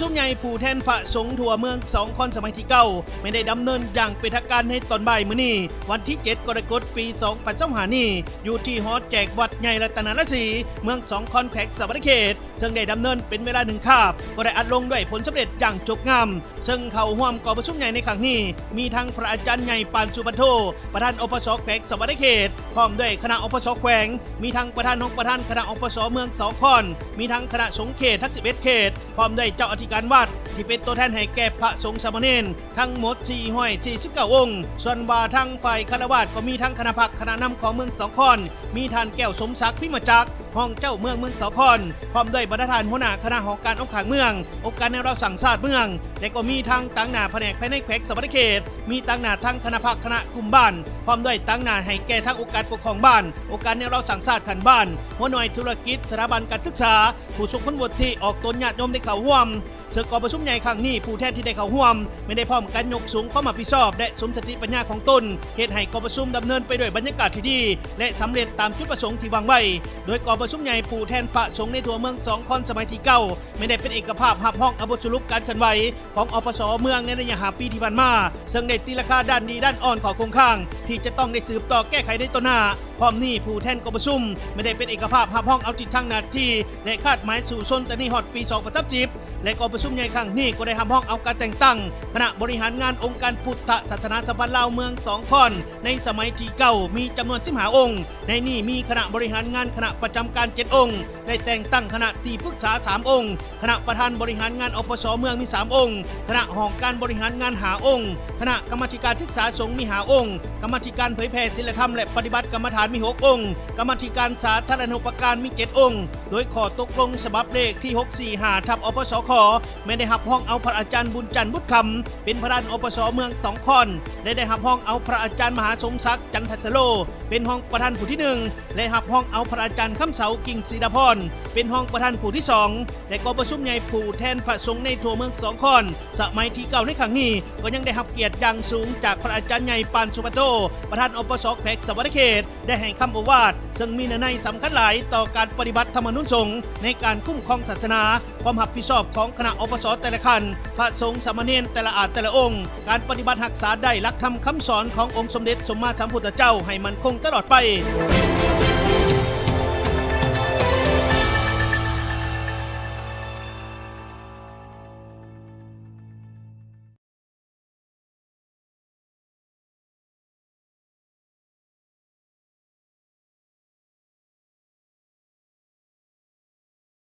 ชุมใหญ่ผู้แทนพระสงฆ์ทั่วเมือง2คอนสมัยที่9ไม่ได้ดำเนินอย่างเป็นทางการในตอนบ่ายมื้อนี้วันที่7กรกฎาคมปี2025นี้อยู่ที่หอแจกวัดใหญ่รัตนราศีเมือง2คอนแขวงสวรรณเขตซึ่งได้ดำเนินเป็นเวลา1คาบก็ได้อัดลงด้วยผลสำเร็จอย่างจบงามซึ่งเข้าร่วมกองประชุมใหญ่ในครั้งนี้มีทั้งพระอาจารย์ใหญ่ปานสุปันโธประธานอปสแขวงสวรรณเขตพร้อมด้วยคณะอปสแขวงมีทั้งประธานของประธานคณะอปสเมือง2คอนมีทั้งคณะสงฆ์เขตทั้ง11เขตพร้อมด้วยเจ้าอธิการวัดที่เป็นตัวแทนให้แก่พระสงฆ์สามเณรทั้งหมด449องค์ส่วนว่าทั้งฝ่ายคฤหัสถ์ก็มีทั้งคณะพักคณะนำของเมือง2คอนมีท่านแก้วสมศักดิ์พิมจักรห้องเจ้าเมือง2คอนพร้อมด้วยบรรดาหัวหน้าคณะหอการองค์การเมืององค์การแนวเราสั่งศาสตร์เมืองและก็มีทั้งตั้งหน้าแผนกภายในแขวงสวรรณเขตมีตั้งหน้าทั้งคณะพักคณะกลุ่มบ้านพร้อมด้วยตั้งหน้าให้แก่ทั้งองค์การปกครองบ้านองค์การแนวเราสั่งศาสตร์ขันบ้านหัวหน่วยธุรกิจสถาบันการศึกษาผู้ทรงคุณวุฒิออกตนญาติโยมได้เข้าร่วมซึ่งกองประชุมใหญ่ครั้งนี้ผู้แทนที่ได้เข้าร่วมไม่ได้พร้อมกันยกสูงความรับผิดชอบและสมสติปัญญาของตนเหตุให้กองประชุมดำเนินไปด้วยบรรยากาศที่ดีและสำเร็จตามจุดประสงค์ที่วางไว้โดยกองประชุมใหญ่ผู้แทนพระสงฆ์ในทั่วเมือง2คอนสมัยที่9ไม่ได้เป็นเอกภาพหับห้องบทสรุปการเคลื่อนไหวของอปสเมืองในระยะ5ปีที่ผ่านมาซึ่งได้ตีราคาด้านดีด้านอ่อนของโครงข้างที่จะต้องได้สืบต่อแก้ไขในต้นหน้าพร้อมนี้ผู้แทนกองประชุมไม่ได้เป็นเอกภาพหับห้องเอาจิตทางหน้าที่และคาดหมายสู่ชนแต่นี่ฮอดปี2030และกองประชุมใหญ่ครั้งนี้ก็ได้ทำห้องเอาการแต่งตั้งคณะบริหารงานองค์การพุทธศาสนาสัมพันธ์ลาวเมือง2คอนในสมัยที่9มีจำนวน15องค์ในนี้มีคณะบริหารงานคณะประจำการ7องค์ได้แต่งตั้งคณะที่ปรึกษา3องค์คณะประธานบริหารงานอปสเมืองมี3องค์คณะหอการบริหารงาน5องค์คณะกรรมาธิการศึกษาสงฆ์มี5องค์กรรมาธิการเผยแพร่ศีลธรรมและปฏิบัติกรรมฐานมี6องค์กรรมาธิการสาธารณูปการมี7องค์โดยขอตกลงฉบับเลขที่645ทับอปสคไม่ได้หับห้องเอาพระอาจารย์บุญจันทร์บุตรคำเป็นประธานอปสเมือง2คอนและได้หับห้องเอาพระอาจารย์มหาสมศักดิ์จันทสโลเป็นห้องประธานผู้ที่1และหับห้องเอาพระอาจารย์คำเสากิ่งศรีดาพรเป็นห้องประธานผู้ที่2และกองประชุมใหญ่ผู้แทนพระสงฆ์ในทั่วเมือง2คอนสมัยที่9ในครั้งนี้ก็ยังได้รับเกียรติอย่างสูงจากพระอาจารย์ใหญ่ปานสุปันโธประธานอปสแขวงสวรรณเขตได้ให้คำโอวาทซึ่งมีนัยสำคัญหลายต่อการปฏิบัติธรรมนุสงฆ์ในการคุ้มครองศาสนาความรับผิดชอบของคณะอปสแต่ละคันพระสงฆ์สามเณรแต่ละอาจแต่ละองค์การปฏิบัติรักษาได้หลักธรรมคำสอนขององค์สมเด็จสมมาสัมพุทธเจ้าให้มันคงตลอดไป